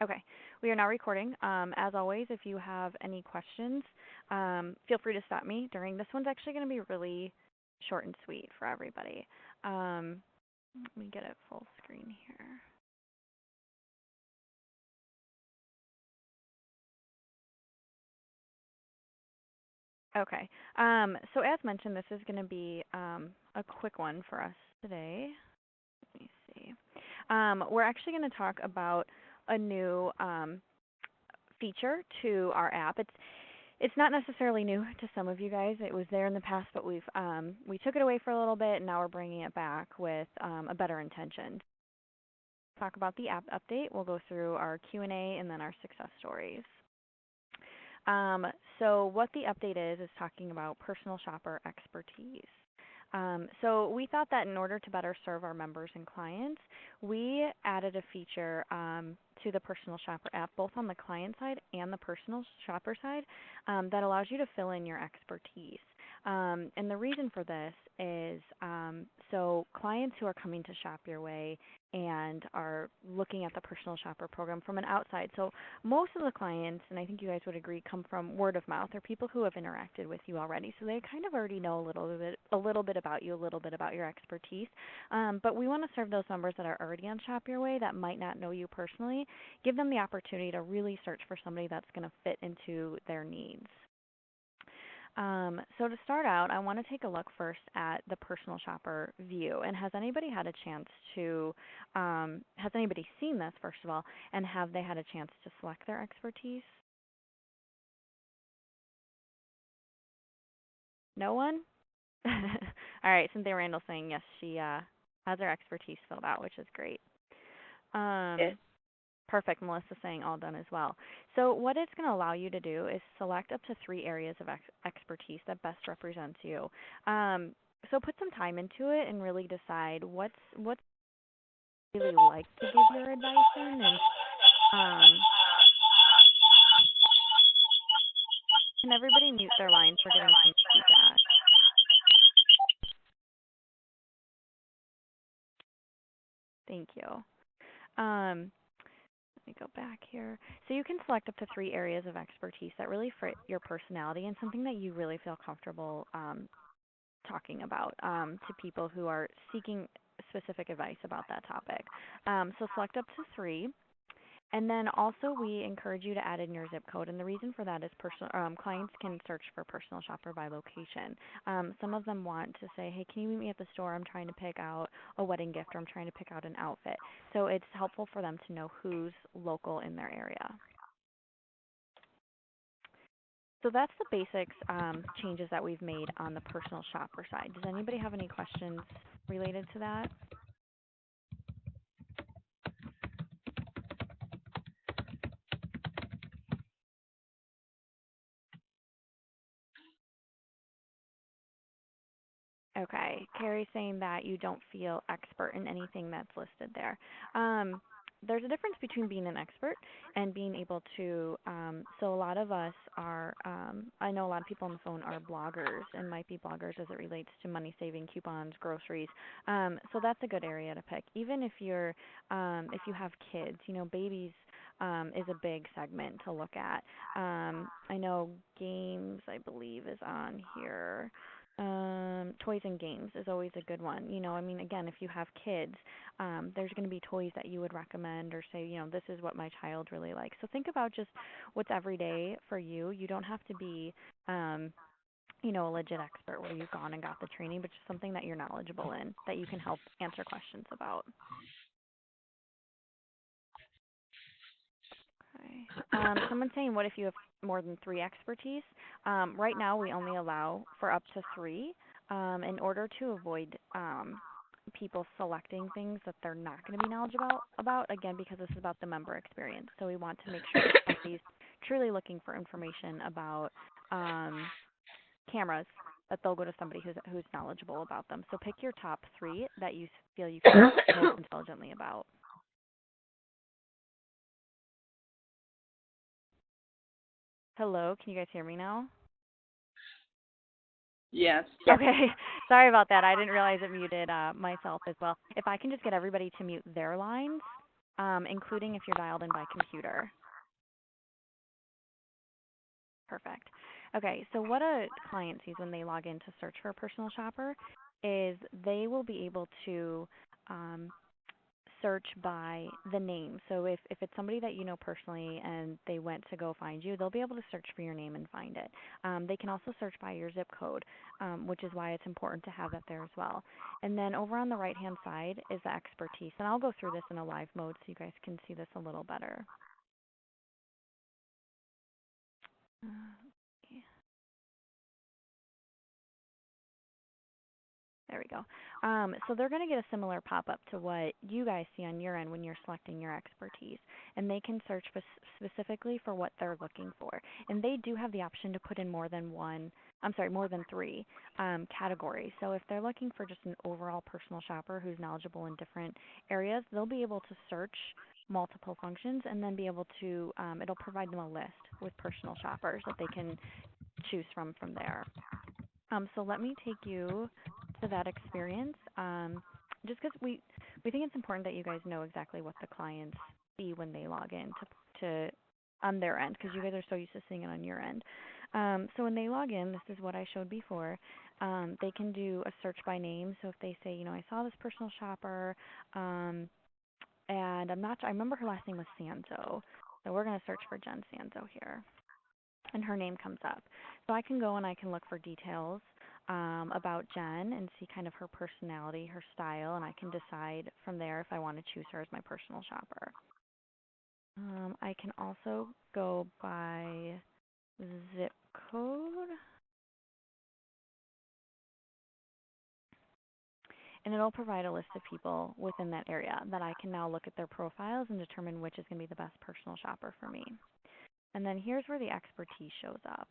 Okay, we are now recording. As always, if you have any questions, feel free to stop me during. This one's actually going to be really short and sweet for everybody. Um, Let me get it full screen here. Okay. So as mentioned, this is going to be a quick one for us today. Let me see. We're actually going to talk about a new feature to our app. It's not necessarily new to some of you guys. It was there in the past, but we took it away for a little bit, and now we're bringing it back with a better intention. Talk about the app update. We'll go through our Q&A and then our success stories. So what the update is talking about personal shopper expertise. So we thought that in order to better serve our members and clients, we added a feature to the Personal Shopper app, both on the client side and the Personal Shopper side, that allows you to fill in your expertise. And the reason for this is so clients who are coming to shop your way and are looking at the Personal Shopper program from an outside. So most of the clients, and I think you guys would agree, come from word of mouth or people who have interacted with you already. So they kind of already know a little bit about you, a little bit about your expertise. But we want to serve those members that are already on Shop Your Way that might not know you personally, give them the opportunity to really search for somebody that's going to fit into their needs. So to start out, I want to take a look first at the personal shopper view. And has anybody had a chance to, has anybody seen this, first of all, and have they had a chance to select their expertise? No one? All right, Cynthia Randall saying yes, she has her expertise filled out, which is great. Yes. Perfect. Melissa saying all done as well. So what it's going to allow you to do is select up to 3 areas of expertise that best represents you. So put some time into it and really decide what's really like to give your advice in. And can everybody mute their lines? We're getting some feedback. Thank you. Let me go back here. So you can select up to 3 areas of expertise that really fit your personality and something that you really feel comfortable talking about to people who are seeking specific advice about that topic. So select up to 3. And then also we encourage you to add in your zip code. And the reason for that is clients can search for personal shopper by location. Some of them want to say, hey, can you meet me at the store? I'm trying to pick out a wedding gift or I'm trying to pick out an outfit. So it's helpful for them to know who's local in their area. So that's the basics changes that we've made on the personal shopper side. Does anybody have any questions related to that? Okay. Carrie's saying that you don't feel expert in anything that's listed there. There's a difference between being an expert and being able to, so a lot of us are, I know a lot of people on the phone are bloggers and might be bloggers as it relates to money saving, coupons, groceries. So that's a good area to pick. Even if if you have kids, babies is a big segment to look at. I know games, I believe, is on here. Toys and games is always a good one. Again, if you have kids, there's going to be toys that you would recommend or say, this is what my child really likes. So think about just what's everyday for you. You don't have to be, a legit expert where you've gone and got the training, but just something that you're knowledgeable in that you can help answer questions about. Okay. Someone's saying, what if you have more than 3 expertise? Right now, we only allow for up to 3 in order to avoid people selecting things that they're not going to be knowledgeable about, again, because this is about the member experience. So we want to make sure that somebody's truly looking for information about cameras, that they'll go to somebody who's knowledgeable about them. So pick your top 3 that you feel you can most intelligently about. Hello, can you guys hear me now? Yes. Okay, sorry about that. I didn't realize it muted myself as well. If I can just get everybody to mute their lines, including if you're dialed in by computer. Perfect. Okay, so what a client sees when they log in to search for a personal shopper is they will be able to um, search by the name. So if it's somebody that you know personally and they went to go find you, they'll be able to search for your name and find it. They can also search by your zip code, which is why it's important to have that there as well. And then over on the right-hand side is the expertise. And I'll go through this in a live mode so you guys can see this a little better. Uh, There we go. So they're going to get a similar pop-up to what you guys see on your end when you're selecting your expertise, and they can search specifically for what they're looking for. And they do have the option to put in more than one, more than three categories. So if they're looking for just an overall personal shopper who's knowledgeable in different areas, they'll be able to search multiple functions and then be able to, it'll provide them a list with personal shoppers that they can choose from there. So let me take you to that experience, just because we think it's important that you guys know exactly what the clients see when they log in to on their end, because you guys are so used to seeing it on your end. So when they log in, this is what I showed before. They can do a search by name. So if they say, I saw this personal shopper, and I remember her last name was Sanzo. So we're going to search for Jen Sanzo here, and her name comes up. So I can go and I can look for details about Jen and see kind of her personality, her style, and I can decide from there if I want to choose her as my personal shopper. I can also go by zip code, and it'll provide a list of people within that area that I can now look at their profiles and determine which is going to be the best personal shopper for me. And then here's where the expertise shows up.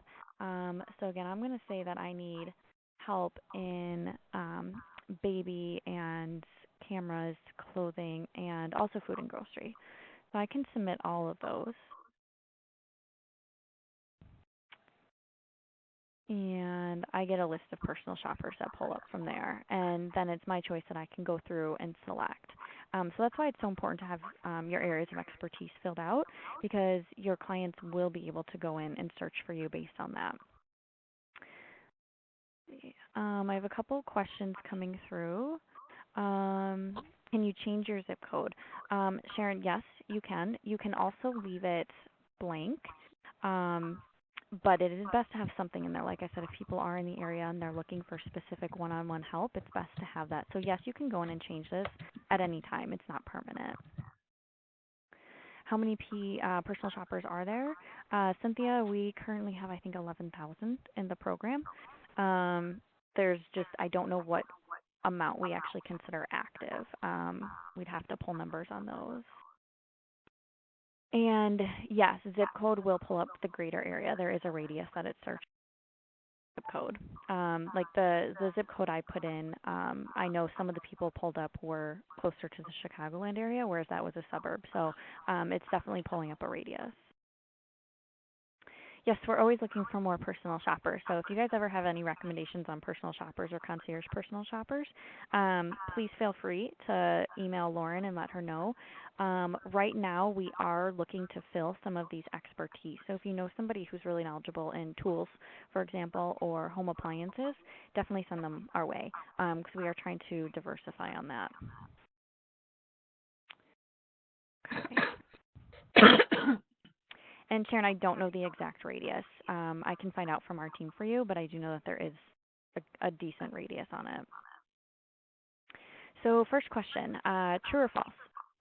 So again, I'm going to say that I need help in baby and cameras, clothing, and also food and grocery. So I can submit all of those. And I get a list of personal shoppers that pull up from there. And then it's my choice that I can go through and select. So that's why it's so important to have your areas of expertise filled out, because your clients will be able to go in and search for you based on that. I have a couple questions coming through. Can you change your zip code? Sharon, yes, you can. You can also leave it blank, but it is best to have something in there. Like I said, if people are in the area and they're looking for specific one-on-one help, it's best to have that. So yes, you can go in and change this at any time. It's not permanent. How many personal shoppers are there? Cynthia, we currently have, I think, 11,000 in the program. There's just, I don't know what amount we actually consider active. We'd have to pull numbers on those. And yes, zip code will pull up the greater area. There is a radius that it searches zip code. Like the zip code I put in, I know some of the people pulled up were closer to the Chicagoland area, whereas that was a suburb. So it's definitely pulling up a radius. Yes, we're always looking for more personal shoppers. So if you guys ever have any recommendations on personal shoppers or concierge personal shoppers, please feel free to email Lauren and let her know. Right now, we are looking to fill some of these expertise. So if you know somebody who's really knowledgeable in tools, for example, or home appliances, definitely send them our way, because we are trying to diversify on that. Okay. And Sharon, I don't know the exact radius. I can find out from our team for you, but I do know that there is a decent radius on it. So first question, true or false?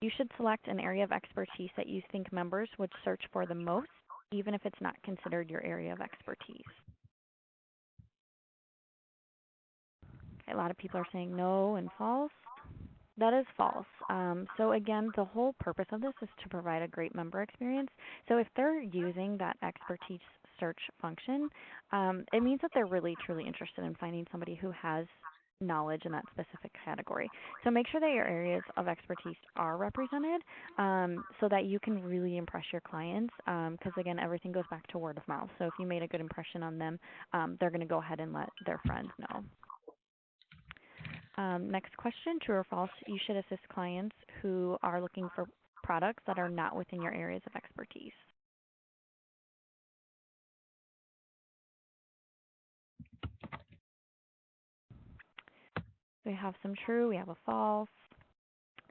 You should select an area of expertise that you think members would search for the most, even if it's not considered your area of expertise. Okay, a lot of people are saying no and false. That is false. So again, the whole purpose of this is to provide a great member experience. So if they're using that expertise search function, it means that they're really truly interested in finding somebody who has knowledge in that specific category. So make sure that your areas of expertise are represented, so that you can really impress your clients, because again, everything goes back to word of mouth. So if you made a good impression on them, they're going to go ahead and let their friends know. Next question, true or false, you should assist clients who are looking for products that are not within your areas of expertise. We have some true, we have a false.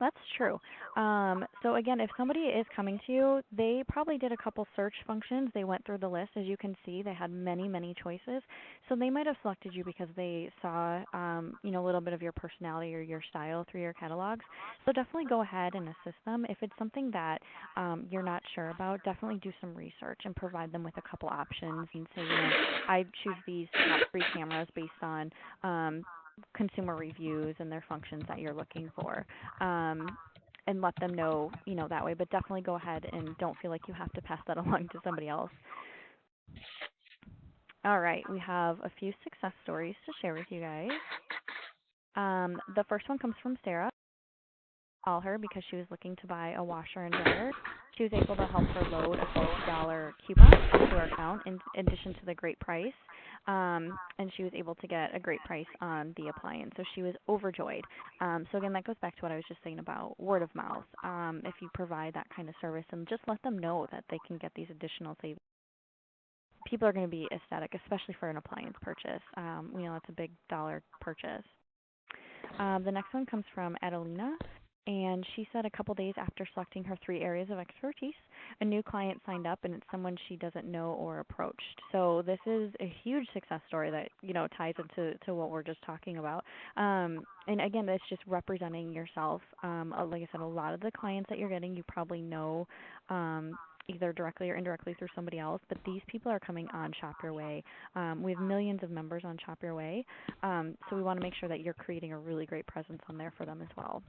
That's true. So again, if somebody is coming to you, they probably did a couple search functions. They went through the list. As you can see, they had many, many choices. So they might have selected you because they saw, a little bit of your personality or your style through your catalogs. So definitely go ahead and assist them. If it's something that you're not sure about, definitely do some research and provide them with a couple options and say, I choose these top 3 cameras based on consumer reviews and their functions that you're looking for, and let them know, that way. But definitely go ahead and don't feel like you have to pass that along to somebody else. All right, we have a few success stories to share with you guys. The first one comes from Sarah. Call her because she was looking to buy a washer and dryer. She was able to help her load a $50 coupon into her account in addition to the great price. And she was able to get a great price on the appliance. So she was overjoyed. So again, that goes back to what I was just saying about word of mouth. If you provide that kind of service and just let them know that they can get these additional savings, people are going to be ecstatic, especially for an appliance purchase. It's a big dollar purchase. The next one comes from Adelina. And she said a couple days after selecting her 3 areas of expertise, a new client signed up, and it's someone she doesn't know or approached. So this is a huge success story that, ties into what we're just talking about. And again, it's just representing yourself. Like I said, a lot of the clients that you're getting, you probably know either directly or indirectly through somebody else, but these people are coming on Shop Your Way. We have millions of members on Shop Your Way, so we want to make sure that you're creating a really great presence on there for them as well.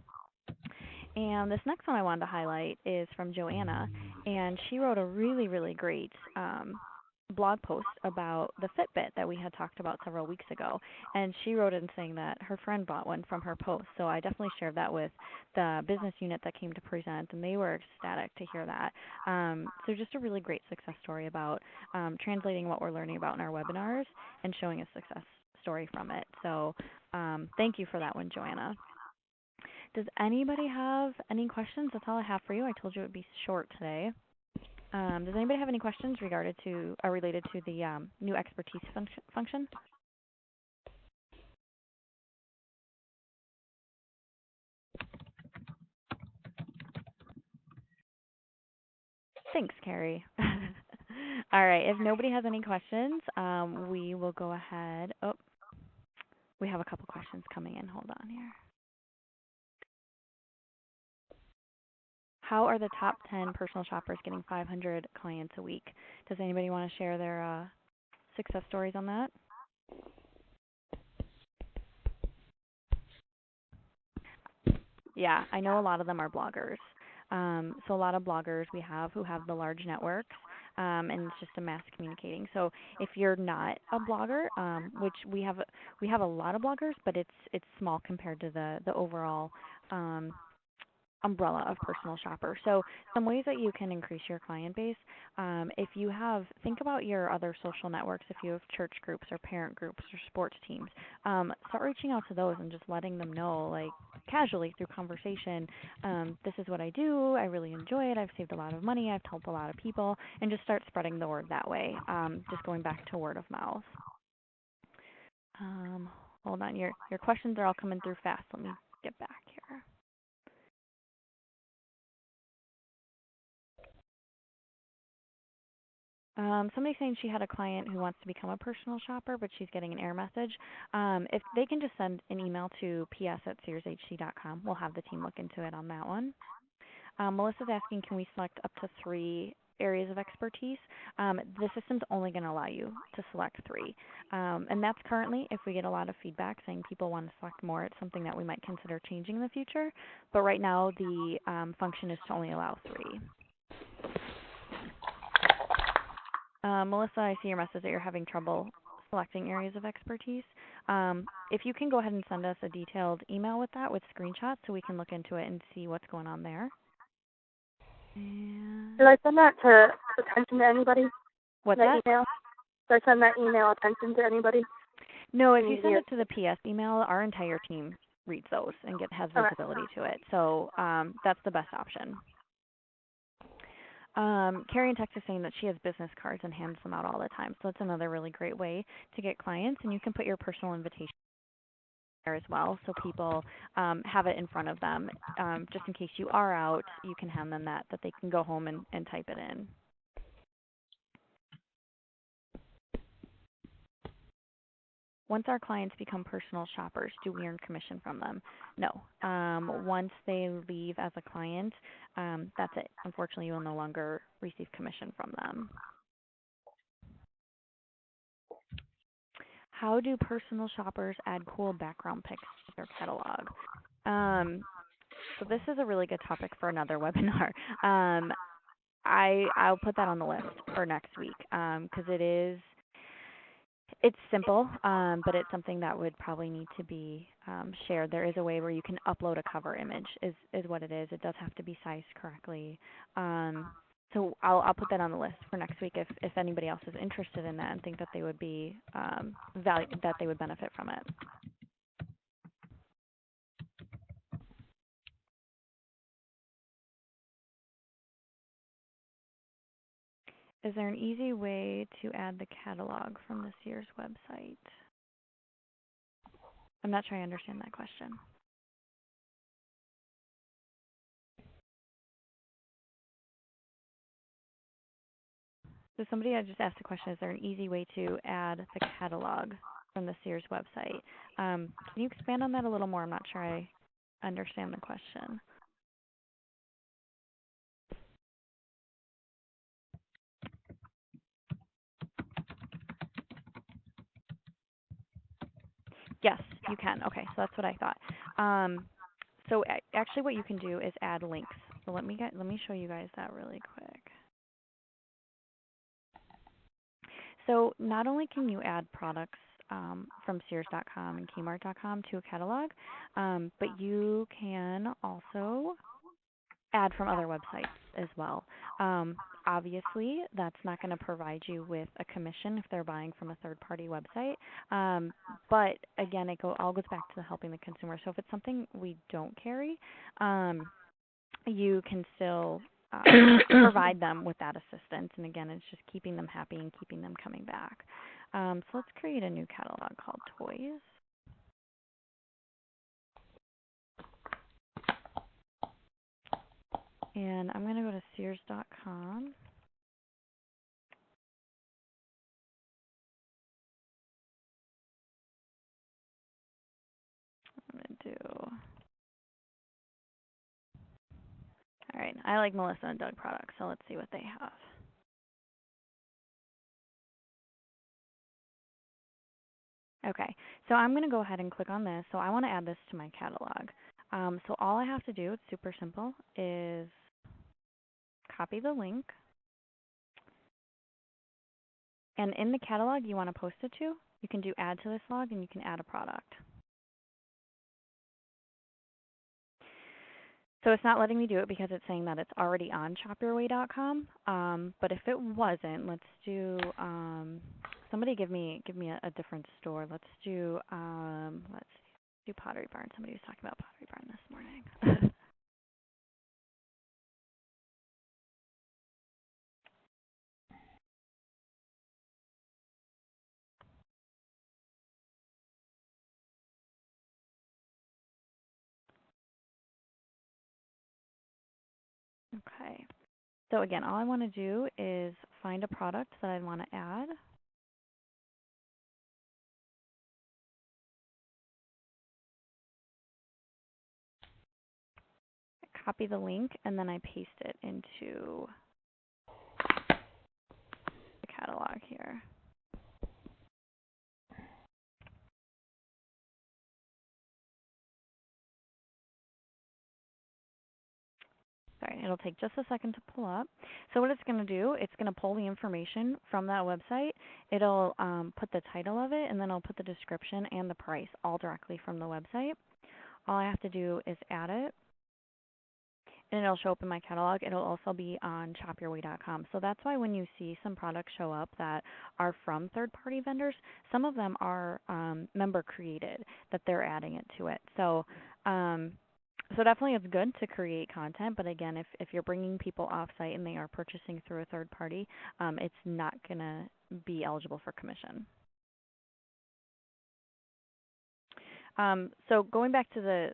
And this next one I wanted to highlight is from Joanna, and she wrote a really, really great blog post about the Fitbit that we had talked about several weeks ago. And she wrote in saying that her friend bought one from her post. So I definitely shared that with the business unit that came to present, and they were ecstatic to hear that. So just a really great success story about translating what we're learning about in our webinars and showing a success story from it. So thank you for that one, Joanna. Does anybody have any questions? That's all I have for you. I told you it would be short today. Does anybody have any questions related to the new expertise function? Thanks, Carrie. All right. If nobody has any questions, we will go ahead. Oh, we have a couple questions coming in. Hold on here. How are the top 10 personal shoppers getting 500 clients a week? Does anybody want to share their success stories on that? Yeah, I know a lot of them are bloggers. So a lot of bloggers we have who have the large networks, and it's just a mass communicating. So if you're not a blogger, which we have a lot of bloggers, but it's small compared to the overall umbrella of personal shopper. So some ways that you can increase your client base, if you think about your other social networks, if you have church groups or parent groups or sports teams, start reaching out to those and just letting them know, like casually through conversation, this is what I do, I really enjoy it, I've saved a lot of money, I've helped a lot of people, and just start spreading the word that way, just going back to word of mouth. Hold on, your questions are all coming through fast. Let me get back here. Somebody's saying she had a client who wants to become a personal shopper, but she's getting an error message. If they can just send an email to ps@searshc.com, we'll have the team look into it on that one. Melissa's asking, can we select up to 3 areas of expertise? The system's only going to allow you to select 3. And that's currently, if we get a lot of feedback saying people want to select more, it's something that we might consider changing in the future. But right now, the function is to only allow 3. Melissa, I see your message that you're having trouble selecting areas of expertise. If you can go ahead and send us a detailed email with that, with screenshots, so we can look into it and see what's going on there. And Did I send that to attention to anybody? What's that? Email? Did I send that email attention to anybody? No, if you send it to the PS email, our entire team reads those and has visibility to it. So that's the best option. Carrie in Texas saying that she has business cards and hands them out all the time. So that's another really great way to get clients, and you can put your personal invitation there as well, so people have it in front of them, just in case you are out. You can hand them that they can go home and type it in. Once our clients become personal shoppers, do we earn commission from them? No. Once they leave as a client, that's it. Unfortunately, you will no longer receive commission from them. How do personal shoppers add cool background pics to their catalog? So this is a really good topic for another webinar. I'll put that on the list for next week because it's simple, but it's something that would probably need to be shared. There is a way where you can upload a cover image, is what it is. It does have to be sized correctly. So I'll put that on the list for next week if anybody else is interested in that and think that they would be that they would benefit from it. Is there an easy way to add the catalog from this year's website? I'm not sure I understand that question. So somebody had just asked the question, is there an easy way to add the catalog from the Sears website? Can you expand on that a little more? I'm not sure I understand the question. Yes, you can. Okay, so that's what I thought. So actually what you can do is add links. So let me show you guys that really quick. So not only can you add products from Sears.com and Kmart.com to a catalog, but you can also add from other websites as well. Obviously, that's not going to provide you with a commission if they're buying from a third-party website. But again, all goes back to the helping the consumer. So if it's something we don't carry, you can still provide them with that assistance. And again, it's just keeping them happy and keeping them coming back. So let's create a new catalog called Toys. And I'm going to go to Sears.com. I'm going to do, all right, I like Melissa and Doug products, so let's see what they have. Okay, so I'm going to go ahead and click on this. So I want to add this to my catalog. So all I have to do, it's super simple, is copy the link. And in the catalog you want to post it to, you can do add to this log and you can add a product. So it's not letting me do it because it's saying that it's already on shopyourway.com. But if it wasn't, let's do somebody give me a different store. Let's do Pottery Barn. Somebody was talking about Pottery Barn this morning. Okay. So again, all I want to do is find a product that I want to add. I copy the link and then I paste it into the catalog here. Sorry, it'll take just a second to pull up. So what it's going to do, it's going to pull the information from that website. It'll put the title of it, and then it'll put the description and the price all directly from the website. All I have to do is add it, and it'll show up in my catalog. It'll also be on shopyourway.com. So that's why when you see some products show up that are from third-party vendors, some of them are member created, that they're adding it to it. So So definitely it's good to create content, but again, if you're bringing people off-site and they are purchasing through a third party, it's not going to be eligible for commission. So going back to the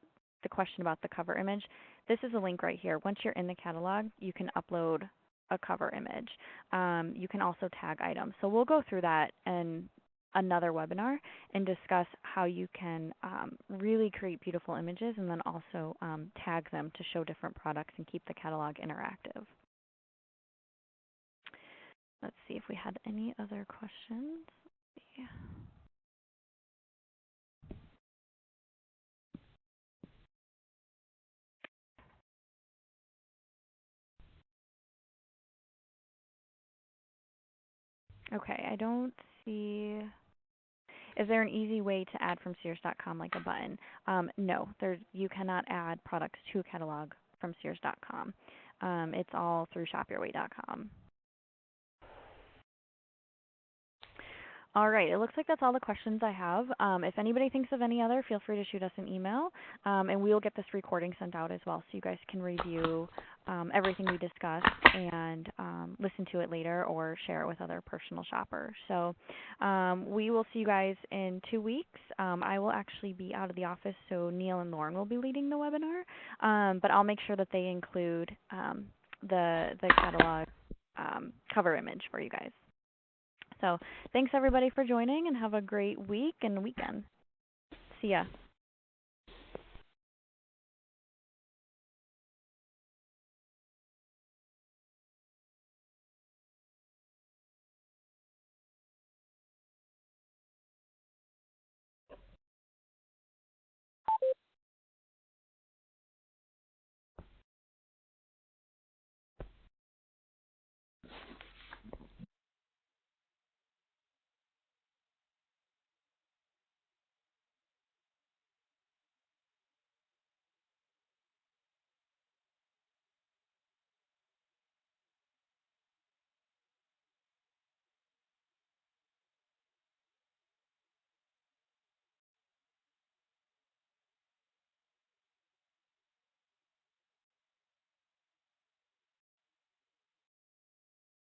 question about the cover image, this is a link right here. Once you're in the catalog, you can upload a cover image. You can also tag items. So we'll go through that in another webinar and discuss how you can really create beautiful images and then also tag them to show different products and keep the catalog interactive. Let's see if we had any other questions. Yeah. Okay, I don't see. Is there an easy way to add from Sears.com like a button? No, you cannot add products to a catalog from Sears.com. It's all through ShopYourWay.com. All right, it looks like that's all the questions I have. If anybody thinks of any other, feel free to shoot us an email, and we'll get this recording sent out as well so you guys can review everything we discussed and listen to it later or share it with other personal shoppers. So we will see you guys in 2 weeks. I will actually be out of the office, so Neil and Lauren will be leading the webinar, but I'll make sure that they include the catalog cover image for you guys. So thanks everybody for joining and have a great week and weekend. See ya.